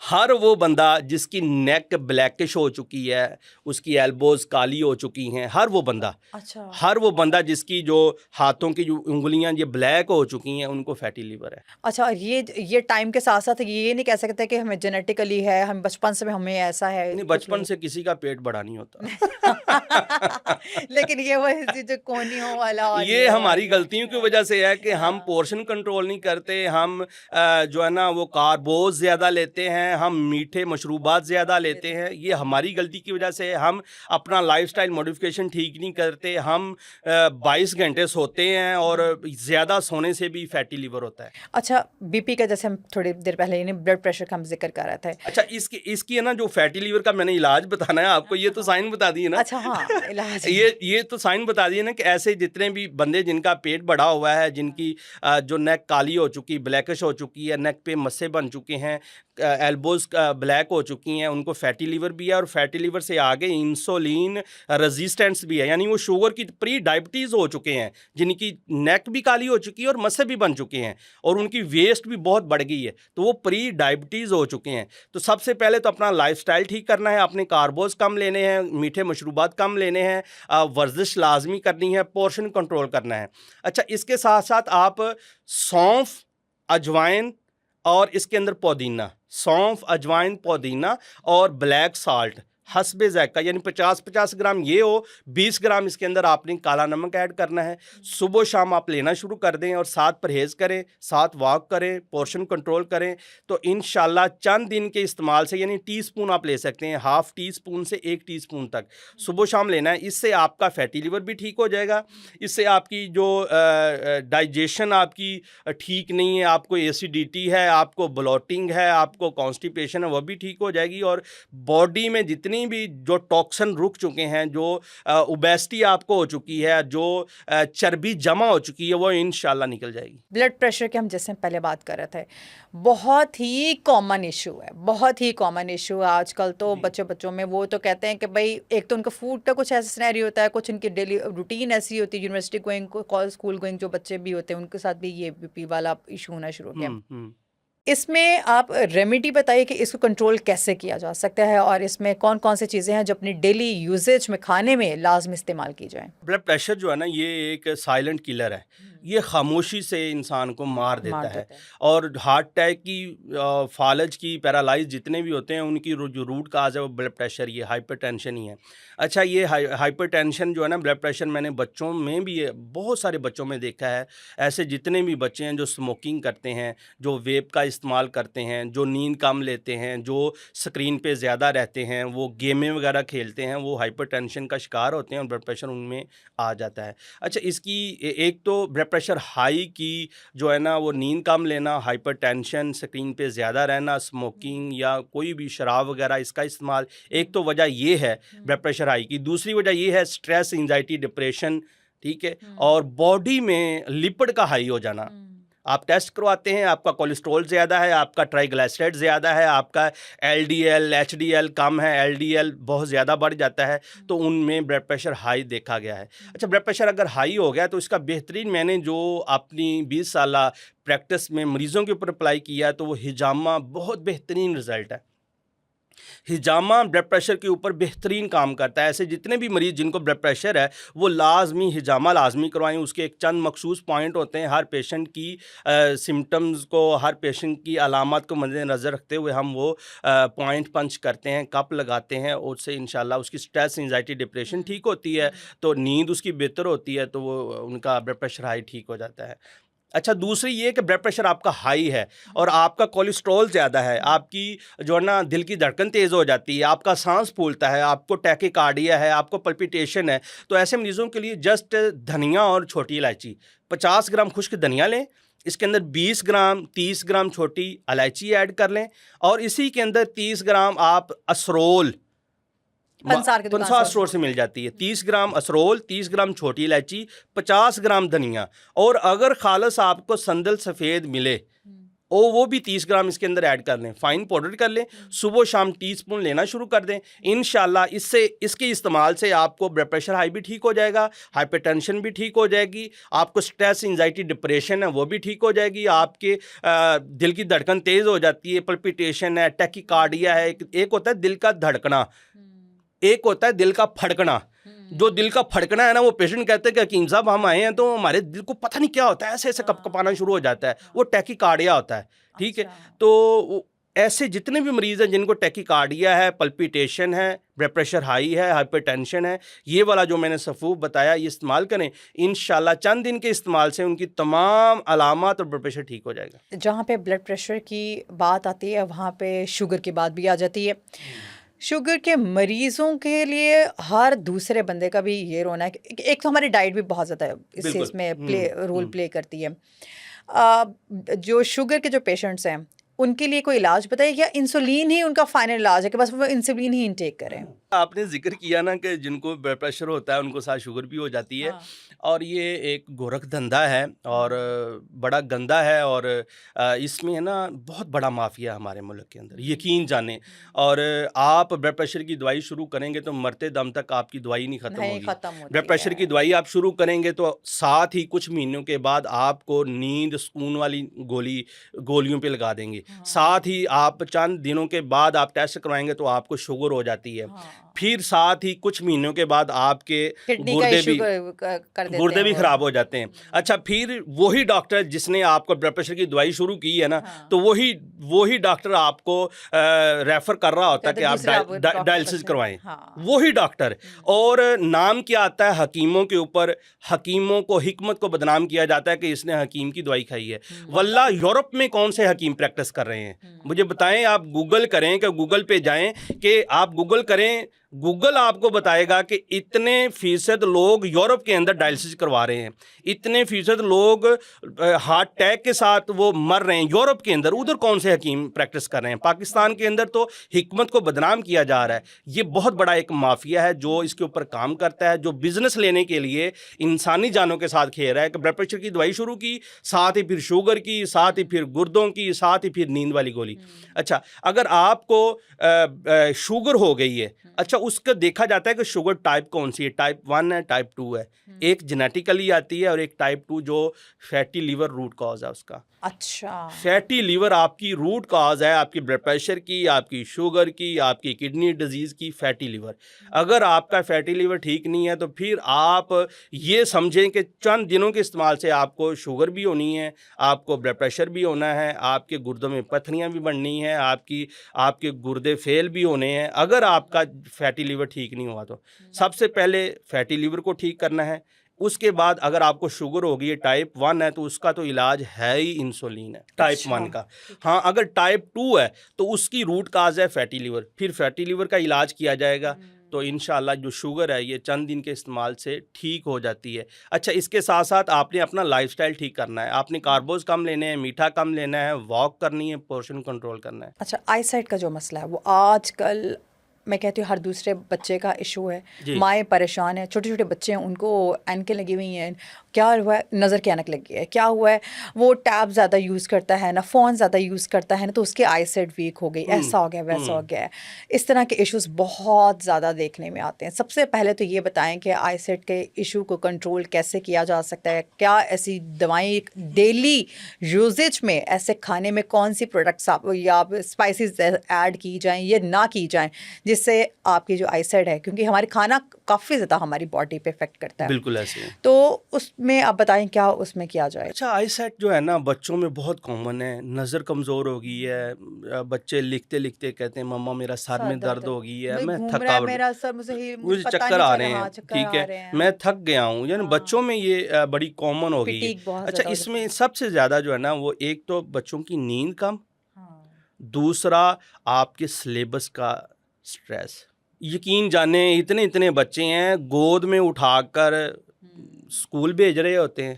हर वो बंदा जिसकी नेक ब्लैकिश हो चुकी है, उसकी एल्बोज काली हो चुकी हैं, हर वो बंदा, अच्छा। हर वो बंदा जिसकी जो हाथों की जो उंगलियां ये ब्लैक हो चुकी हैं, उनको फैटी लीवर है। अच्छा, और ये टाइम के साथ साथ ये नहीं कह सकते कि हमें जेनेटिकली है, हम बचपन से हमें ऐसा है, नहीं, कुछ बचपन लोग- से किसी का पेट बड़ा नहीं होता। लेकिन ये वो जो कोनियों वाला और ये हमारी वाला- गलतियों की वजह से है कि हम पोर्शन कंट्रोल नहीं करते, हम जो है ना वो कार्बोज ज़्यादा लेते हैं, हम मीठे मशरूबात ज़्यादा लेते हैं, ये हमारी गलती की वजह से है। हम अपना लाइफस्टाइल मॉडिफिकेशन ठीक नहीं करते, हम 22 घंटे सोते हैं और ज़्यादा सोने से भी फैटी लीवर होता है। अच्छा, बीपी का जैसे हम थोड़ी देर पहले यानी ब्लड प्रेशर का हम जिक्र कर रहे थे। अच्छा, इसकी है ना जो फैटी लीवर का मैंने इलाज बताना है आपको, ये तो साइन बता दिए ना। अच्छा, हाँ, इलाज ये तो साइन बता दिए ना कि ऐसे जितने भी बंदे जिनका पेट बढ़ा हुआ है, जिनकी जो नेक काली हो चुकी, ब्लैकिश हो चुकी है, नेक पे मस्से बन चुके हैं, एल्बोज ब्लैक हो चुकी हैं, उनको फैटी लीवर भी है। और फैटी लीवर से आगे इंसुलिन रेजिस्टेंस भी है, यानी वो शुगर की प्री डायबिटीज़ हो चुके हैं, जिनकी नेक भी काली हो चुकी है और मस्से भी बन चुके हैं और उनकी वेस्ट भी बहुत बढ़ गई है, तो वो प्री डायबिटीज़ हो चुके हैं। तो सबसे पहले तो अपना लाइफस्टाइल ठीक करना है, अपने कार्बोज कम लेने हैं, मीठे मशरूबात कम लेने हैं, वर्जिश लाजमी करनी है, पोर्शन कंट्रोल करना है। अच्छा, इसके साथ साथ आप सौंफ, अजवाइन और इसके अंदर पुदीना, सौंफ, अजवाइन, पुदीना और ब्लैक साल्ट हस्बे ज़ायका, यानी 50-50 ग्राम ये हो, 20 ग्राम इसके अंदर आपने काला नमक ऐड करना है। सुबह शाम आप लेना शुरू कर दें और साथ परहेज़ करें, साथ वॉक करें, पोर्शन कंट्रोल करें, तो इंशाल्लाह चंद दिन के इस्तेमाल से, यानी टीस्पून आप ले सकते हैं, हाफ़ टी स्पून से 1 टीस्पून तक सुबह शाम लेना है। इससे आपका फैटी लिवर भी ठीक हो जाएगा, इससे आपकी जो डाइजेशन आपकी ठीक नहीं है, आपको एसिडिटी है, आपको ब्लोटिंग है, आपको कॉन्स्टिपेशन है, वह भी ठीक हो जाएगी। और बॉडी में जितनी भी जो टॉक्सिन रुक चुके हैं, जो ओबेसिटी आपको हो चुकी है, जो चर्बी जमा हो चुकी है, वो इंशाल्लाह निकल जाएगी। ब्लड प्रेशर की हम जैसे पहले बात कर रहे थे, बहुत ही कॉमन इशू है, बहुत ही कॉमन इशू है आजकल। तो बच्चों में वो तो कहते हैं कि भाई एक तो उनका फूड का कुछ ऐसा सिनेरियो होता है, कुछ उनकी डेली रूटीन ऐसी होती है, university going, college school going जो बच्चे भी होते हैं, उनके साथ भी ये बीपी वाला इशू होना शुरू हो गया। इसमें आप रेमेडी बताइए कि इसको कंट्रोल कैसे किया जा सकता है और इसमें कौन कौन सी चीज़ें हैं जो अपनी डेली यूजेज में खाने में लाजमी इस्तेमाल की जाएं। ब्लड प्रेशर जो है ना, ये एक साइलेंट किलर है, ये खामोशी से इंसान को मार देता है। और हार्ट अटैक की, फालज की, पैरालाइज जितने भी होते हैं, उनकी जो रूट काज है वो ब्लड प्रेशर, ये हाइपरटेंशन ही है। अच्छा, ये हाइपरटेंशन जो है ना, ब्लड प्रेशर मैंने बच्चों में भी, बहुत सारे बच्चों में देखा है। ऐसे जितने भी बच्चे हैं जो स्मोकिंग करते हैं, जो वेप का इस्तेमाल करते हैं, जो नींद कम लेते हैं, जो स्क्रीन पे ज़्यादा रहते हैं, वो गेमें वगैरह खेलते हैं, वो हाइपरटेंशन का शिकार होते हैं और ब्लड प्रेशर उनमें आ जाता है। अच्छा, इसकी एक तो ब्लड प्रेशर हाई की जो है ना, वो नींद कम लेना, हाइपरटेंशन, स्क्रीन पे ज़्यादा रहना, स्मोकिंग या कोई भी शराब वगैरह इसका इस्तेमाल, एक तो वजह ये है ब्लड प्रेशर हाई की। दूसरी वजह ये है स्ट्रेस, एंजाइटी, डिप्रेशन, ठीक है, और बॉडी में लिपिड का हाई हो जाना। आप टेस्ट करवाते हैं, आपका कोलेस्ट्रॉल ज़्यादा है, आपका ट्राइग्लिसराइड ज़्यादा है, आपका एलडीएल, एचडीएल कम है, एलडीएल बहुत ज़्यादा बढ़ जाता है, तो उनमें ब्लड प्रेशर हाई देखा गया है। अच्छा, ब्लड प्रेशर अगर हाई हो गया तो इसका बेहतरीन, मैंने जो अपनी 20 साला प्रैक्टिस में मरीज़ों के ऊपर अप्लाई किया, तो वो हिजामा बहुत बेहतरीन रिज़ल्ट है। हिजामा ब्लड प्रेशर के ऊपर बेहतरीन काम करता है। ऐसे जितने भी मरीज़ जिनको ब्लड प्रेशर है वो लाजमी हिजामा लाजमी करवाएं। उसके एक चंद मखसूस पॉइंट होते हैं, हर पेशेंट की सिम्टम्स को, हर पेशेंट की अलामत को मद्देनज़र रखते हुए हम वो पॉइंट पंच करते हैं, कप लगाते हैं, और उससे इंशाल्लाह उसकी स्ट्रेस, एंजाइटी, डिप्रेशन ठीक होती है, तो नींद उसकी बेहतर होती है, तो वो उनका ब्लड प्रेशर हाई ठीक हो जाता है। अच्छा, दूसरी ये कि ब्लड प्रेशर आपका हाई है और आपका कोलेस्ट्रॉल ज़्यादा है, आपकी जो है ना दिल की धड़कन तेज़ हो जाती है, आपका सांस फूलता है, आपको टैकीकार्डिया है, आपको पल्पिटेशन है, तो ऐसे मरीज़ों के लिए जस्ट धनिया और छोटी इलायची 50 ग्राम खुश्क धनिया लें, इसके अंदर 20 ग्राम 30 ग्राम छोटी इलायची ऐड कर लें, और इसी के अंदर 30 ग्राम आप असरोल पंसार की दुकान पंसार से स्टोर से मिल जाती है, 30 ग्राम असरोल, 30 ग्राम छोटी इलायची, 50 ग्राम धनिया, और अगर खालस आपको संदल सफ़ेद मिले वो भी 30 ग्राम इसके अंदर ऐड कर लें, फाइन पाउडर कर लें, सुबह शाम टीस्पून लेना शुरू कर दें। इंशाल्लाह इससे, इसके इस्तेमाल से आपको ब्लड प्रेशर हाई भी ठीक हो जाएगा, हाइपरटेंशन भी ठीक हो जाएगी, आपको स्ट्रेस, एंजाइटी, डिप्रेशन है वो भी ठीक हो जाएगी, आपके दिल की धड़कन तेज़ हो जाती है, पल्पिटेशन है, टैकीकार्डिया है, एक होता है दिल का धड़कना, एक होता है दिल का फड़कना। जो दिल का फड़कना है ना, वो पेशेंट कहते हैं कि हकीम साहब हम आए हैं तो हमारे दिल को पता नहीं क्या होता है, ऐसे ऐसे कपकपाना शुरू हो जाता है, वो टैकीकार्डिया होता है, ठीक है। तो ऐसे जितने भी मरीज़ हैं जिनको टैकीकार्डिया है, पल्पिटेशन है, ब्लड प्रेशर हाई है, हाइपरटेंशन है, ये वाला जो मैंने सफ़ूफ बताया ये इस्तेमाल करें, इंशाल्लाह चंद दिन के इस्तेमाल से उनकी तमाम अलामत और ब्लड प्रेशर ठीक हो जाएगा। जहाँ पे ब्लड प्रेशर की बात आती है वहाँ पे शुगर की बात भी आ जाती है। शुगर के मरीज़ों के लिए हर दूसरे बंदे का भी ये रोना है कि एक तो हमारी डाइट भी बहुत ज़्यादा इस बिल्कुल। चीज़ में रोल प्ले करती है। जो शुगर के जो पेशेंट्स हैं उनके लिए कोई इलाज बताइए, या इंसुलिन ही उनका फाइनल इलाज है कि बस वो इंसुलिन ही इनटेक करें? आपने जिक्र किया ना कि जिनको ब्लड प्रेशर होता है उनको साथ शुगर भी हो जाती है, हाँ। और ये एक गोरख धंधा है और बड़ा गंदा है, और इसमें है ना बहुत बड़ा माफिया है हमारे मुल्क के अंदर, यकीन जाने। और आप ब्लड प्रेशर की दवाई शुरू करेंगे तो मरते दम तक आपकी दवाई नहीं ख़त्म नहीं होगी। ख़त्म होती ब्लड प्रेशर की है। दवाई आप शुरू करेंगे तो साथ ही कुछ महीनों के बाद आपको नींद सुकून वाली गोलियों पे लगा देंगे, साथ ही आप चंद दिनों के बाद आप टेस्ट करवाएंगे तो आपको शुगर हो जाती है, फिर साथ ही कुछ महीनों के बाद आपके किडनी का गुर्दे इशू भी कर देते गुर्दे हैं भी वो। खराब हो जाते हैं। अच्छा, फिर वही डॉक्टर जिसने आपको ब्लड प्रेशर की दवाई शुरू की है ना, तो वही डॉक्टर आपको रेफर कर रहा होता है कि दूसरे आप डॉक्टर डायलिसिस से। करवाएं, हाँ। वही डॉक्टर। और नाम क्या आता है हकीमों के ऊपर, हकीमों को, हिकमत को बदनाम किया जाता है कि इसने हकीम की दवाई खाई है। वल्लाह यूरोप में कौन से हकीम प्रैक्टिस कर रहे हैं मुझे बताएं। आप गूगल करें, कि गूगल पे जाएं, कि आप गूगल करें, गूगल आपको बताएगा कि इतने फ़ीसद लोग यूरोप के अंदर डायलिसिस करवा रहे हैं, इतने फ़ीसद लोग हार्ट अटैक के साथ वो मर रहे हैं यूरोप के अंदर। उधर कौन से हकीम प्रैक्टिस कर रहे हैं? पाकिस्तान के अंदर तो हिकमत को बदनाम किया जा रहा है। ये बहुत बड़ा एक माफिया है जो इसके ऊपर काम करता है, जो बिज़नेस लेने के लिए इंसानी जानों के साथ खेल रहा है। कि ब्लड प्रेशर की दवाई शुरू की, साथ ही फिर शुगर की, साथ ही फिर गुर्दों की, साथ ही फिर नींद वाली गोली। अच्छा, अगर आपको शुगर हो गई है, अच्छा उसका देखा जाता है कि शुगर टाइप कौन सी है, टाइप 1 है, टाइप 2 है। एक जेनेटिकली आती है और एक टाइप 2 जो फैटी लीवर रूट कॉज है उसका। अच्छा। फैटी लीवर आपकी रूट कॉज है आपकी ब्लड प्रेशर की, आपकी शुगर की, आपकी किडनी डिजीज़ की, फैटी लीवर। अगर आपका फैटी लीवर ठीक नहीं है तो फिर आप ये समझें कि चंद दिनों के इस्तेमाल से आपको शुगर भी होनी है, आपको ब्लड प्रेशर भी होना है, आपके गुर्दों में पथरियाँ भी बढ़नी हैं, आपके गुर्दे फेल भी होने हैं, अगर आपका फैटी लीवर ठीक नहीं हुआ तो। सबसे पहले फैटी लीवर को ठीक करना है। उसके बाद अगर आपको शुगर हो गई है, टाइप 1 है, तो उसका तो इलाज है ही इंसुलिन है, टाइप 1 का। हाँ, अगर टाइप 2 है तो उसकी रूट काज है फैटी लीवर, फिर फैटी लीवर का इलाज किया जाएगा। तो इंशाल्लाह जो शुगर है ये चंद दिन के इस्तेमाल से ठीक हो जाती है। अच्छा, इसके साथ साथ आपने अपना लाइफस्टाइल ठीक करना है, आपने कार्बोज कम लेने हैं, मीठा कम लेना है, वॉक करनी है, पोर्शन कंट्रोल करना है। अच्छा, आई साइट का जो मसला है वो आजकल میں کہتی ہوں ہر دوسرے بچے کا ایشو ہے. جی. مائیں پریشان ہیں, چھوٹے چھوٹے بچے ہیں, ان کو اینکیں لگی ہوئی ہیں. کیا ہوا ہے؟ نظر کی اینک لگی ہے. کیا ہوا ہے؟ وہ ٹیب زیادہ یوز کرتا ہے نا, فون زیادہ یوز کرتا ہے نا, تو اس کی آئی سیٹ ویک ہو گئی, ایسا ہو گیا ویسا ہو گیا ہے. اس طرح کے ایشوز بہت زیادہ دیکھنے میں آتے ہیں. سب سے پہلے تو یہ بتائیں کہ آئی سیٹ کے ایشو کو کنٹرول کیسے کیا جا سکتا ہے؟ کیا ایسی دوائیں ڈیلی یوزیج میں, ایسے کھانے میں کون سی پروڈکٹس یا اسپائسیز ایڈ کی جائیں یا نہ کی جائیں جس سے آپ کی جو آئی سیٹ ہے, کیونکہ ہمارے کھانا کافی زیادہ ہماری باڈی پہ افیکٹ کرتا ہے. بالکل ایسے. تو اس میں آپ بتائیں کیا اس میں کیا جائے؟ اچھا, آئی سیٹ جو ہے نا بچوں میں بہت کامن ہے. نظر کمزور ہو گئی ہے, بچے لکھتے لکھتے کہتے ہیں مما میرا سر میں درد ہو گئی ہے, میں تھکا, مجھے چکر آ رہے ہیں, ٹھیک ہے, میں تھک گیا ہوں. یعنی بچوں میں یہ بڑی کامن ہو گئی ہے. اچھا, اس میں سب سے زیادہ جو ہے نا وہ ایک تو بچوں کی نیند کم, دوسرا آپ کے سلیبس کا سٹریس. یقین جانیں اتنے اتنے بچے ہیں گود میں اٹھا کر اسکول بھیج رہے ہوتے ہیں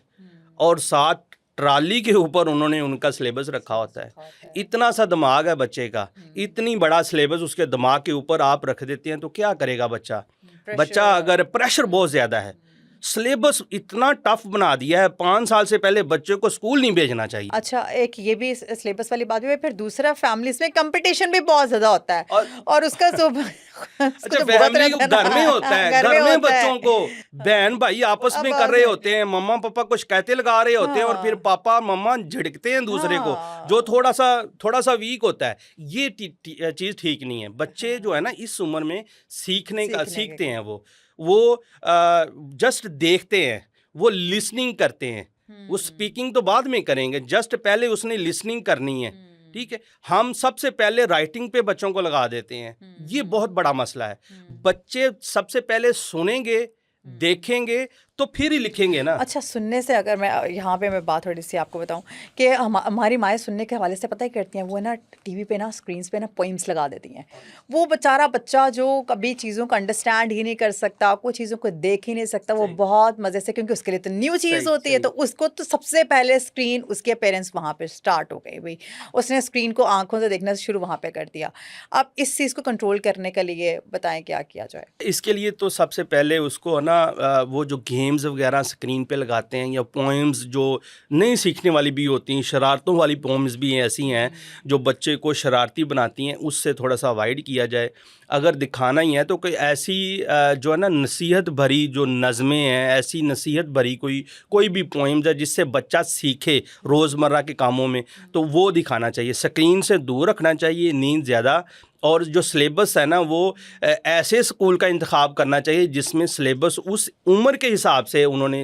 اور ساتھ ٹرالی کے اوپر انہوں نے ان کا سلیبس رکھا ہوتا ہے. اتنا سا دماغ ہے بچے کا, اتنی بڑا سلیبس اس کے دماغ کے اوپر آپ رکھ دیتے ہیں تو کیا کرے گا بچہ؟ بچہ اگر پریشر بہت زیادہ ہے, سلیبس اتنا ٹف بنا دیا ہے, 5 سال سے پہلے بچے کو اسکول نہیں بھیجنا چاہیے. اچھا, ایک یہ بھی سلیبس والی بات ہے. پھر دوسرا فیملیز میں کمپٹیشن بھی بہت زیادہ ہوتا ہے, اور اس کا جو اچھا فیملی گھر میں ہوتا ہے, گھر میں بچوں کو بہن بھائی آپس میں کر رہے ہوتے ہیں, مما پاپا کچھ کہتے لگا رہے ہوتے ہیں اور پھر پاپا مما جھڑکتے ہیں دوسرے کو جو تھوڑا سا ویک ہوتا ہے. یہ چیز ٹھیک نہیں ہے. بچے جو ہے نا اس عمر میں سیکھتے ہیں, وہ جسٹ دیکھتے ہیں, وہ لسننگ کرتے ہیں. وہ اسپیکنگ تو بعد میں کریں گے, جسٹ پہلے اس نے لسننگ کرنی ہے. ٹھیک ہے, ہم سب سے پہلے رائٹنگ پہ بچوں کو لگا دیتے ہیں. یہ بہت بڑا مسئلہ ہے. بچے سب سے پہلے سنیں گے, دیکھیں گے تو پھر ہی لکھیں گے نا. اچھا, سننے سے اگر میں یہاں پہ میں بات تھوڑی سی آپ کو بتاؤں کہ ہماری مائیں سننے کے حوالے سے پتہ ہی کرتی ہیں, وہ نا ٹی وی پہ نا اسکرینس پہ نا پوئمس لگا دیتی ہیں. وہ بیچارہ بچہ جو کبھی چیزوں کو انڈرسٹینڈ ہی نہیں کر سکتا, کوئی چیزوں کو دیکھ ہی نہیں سکتا, وہ بہت مزے سے, کیونکہ اس کے لیے تو نیو چیز ہوتی ہے, تو اس کو تو سب سے پہلے اسکرین, اس کے پیرنٹس وہاں پہ اسٹارٹ ہو گئی بھائی, اس نے اسکرین کو آنکھوں سے دیکھنا شروع وہاں پہ کر دیا. اب اس چیز کو کنٹرول کرنے کے لیے بتائیں کیا کیا جائے؟ اس کے لیے تو سب سے پہلے اس کو نا وہ جو گیمز وغیرہ اسکرین پہ لگاتے ہیں, یا پوئمز جو نہیں سیکھنے والی بھی ہوتی ہیں, شرارتوں والی پوئمز بھی ایسی ہیں جو بچے کو شرارتی بناتی ہیں, اس سے تھوڑا سا اوائڈ کیا جائے. اگر دکھانا ہی ہے تو کوئی ایسی جو ہے نا نصیحت بھری جو نظمیں ہیں, ایسی نصیحت بھری کوئی بھی پوئمز ہے جس سے بچہ سیکھے روزمرہ کے کاموں میں, تو وہ دکھانا چاہیے. اسکرین سے دور رکھنا چاہیے, نیند زیادہ, اور جو سلیبس ہے نا وہ ایسے اسکول کا انتخاب کرنا چاہیے جس میں سلیبس اس عمر کے حساب سے انہوں نے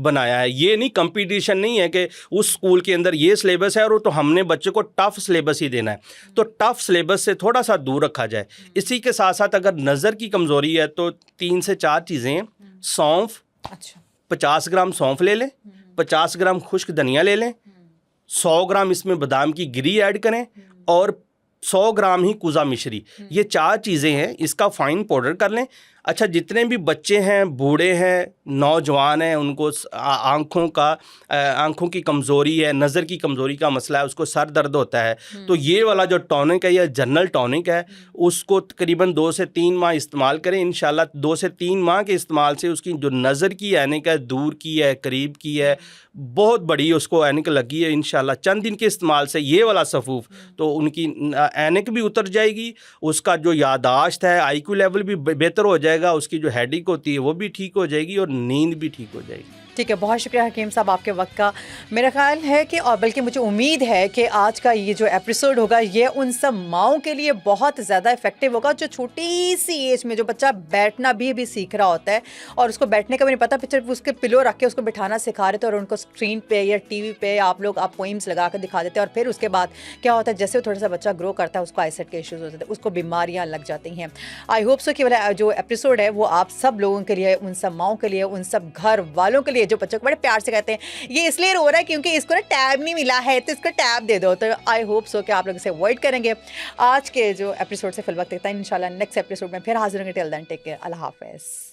بنایا ہے. یہ نہیں کمپٹیشن نہیں ہے کہ اس اسکول کے اندر یہ سلیبس ہے اور تو ہم نے بچے کو ٹف سلیبس ہی دینا ہے, تو ٹف سلیبس سے تھوڑا سا دور رکھا جائے. اسی کے ساتھ ساتھ اگر نظر کی کمزوری ہے تو 3 سے 4 چیزیں, سونف, 50 گرام سونف لے لیں, 50 گرام خشک دھنیا لے لیں, 100 گرام اس میں بادام کی گری ایڈ کریں, اور 100 گرام ہی کوزا مشری. یہ 4 چیزیں ہیں, اس کا فائن پاؤڈر کر لیں. اچھا, جتنے بھی بچے ہیں, بوڑھے ہیں, نوجوان ہیں, ان کو آنکھوں کی کمزوری ہے, نظر کی کمزوری کا مسئلہ ہے, اس کو سر درد ہوتا ہے, تو یہ والا جو ٹونک ہے, یہ جنرل ٹونک ہے, اس کو تقریباً 2 سے 3 ماہ استعمال کریں. انشاءاللہ 2 سے 3 ماہ کے استعمال سے اس کی جو نظر کی اینک ہے, دور کی ہے, قریب کی ہے, بہت بڑی اس کو اینک لگی ہے, انشاءاللہ چند دن کے استعمال سے یہ والا صفوف, تو ان کی اینک بھی اتر جائے گی, اس کا جو یادداشت ہے, آئی کیو لیول بھی بہتر ہو جائے گا, اس کی جو ہیڈ ایک ہوتی ہے وہ بھی ٹھیک ہو جائے گی, اور نیند بھی ٹھیک ہو جائے گی. ٹھیک ہے, بہت شکریہ حکیم صاحب آپ کے وقت کا. میرا خیال ہے کہ, اور بلکہ مجھے امید ہے کہ آج کا یہ جو ایپیسوڈ ہوگا یہ ان سب ماؤں کے لیے بہت زیادہ افیکٹو ہوگا جو چھوٹی سی ایج میں جو بچہ بیٹھنا بھی سیکھ رہا ہوتا ہے, اور اس کو بیٹھنے کا بھی نہیں پتا, پھر اس کے پلو رکھ کے اس کو بٹھانا سکھا رہے تھے, اور ان کو اسکرین پہ یا ٹی وی پہ آپ پوئمس لگا کے دکھا دیتے ہیں, اور پھر اس کے بعد کیا ہوتا ہے, جیسے تھوڑا سا بچہ گرو کرتا ہے اس کو آئی سیٹ کے ایشوز ہوتے ہیں, اس کو بیماریاں لگ جاتی ہیں. آئی ہوپ سو کہ جو ایپیسوڈ ہے وہ آپ سب لوگوں کے لیے, ان سب ماؤں کے لیے, ان سب گھر والوں کے لیے جو بچوں کو بڑے پیار سے کہتے ہیں یہ اس لیے رو رہا ہے کیونکہ اس کو نا ٹیب نہیں ملا ہے, تو اس کو ٹیب دے دو. تو آئی ہوپ سو کہ آپ لوگ اسے اوائڈ کریں گے. آج کے جو ایپیسوڈ سے فی الوقت تک, انشاءاللہ نیکسٹ ایپیسوڈ میں پھر حاضر ہوں گے. ٹل دین ٹیک کیئر, اللہ حافظ.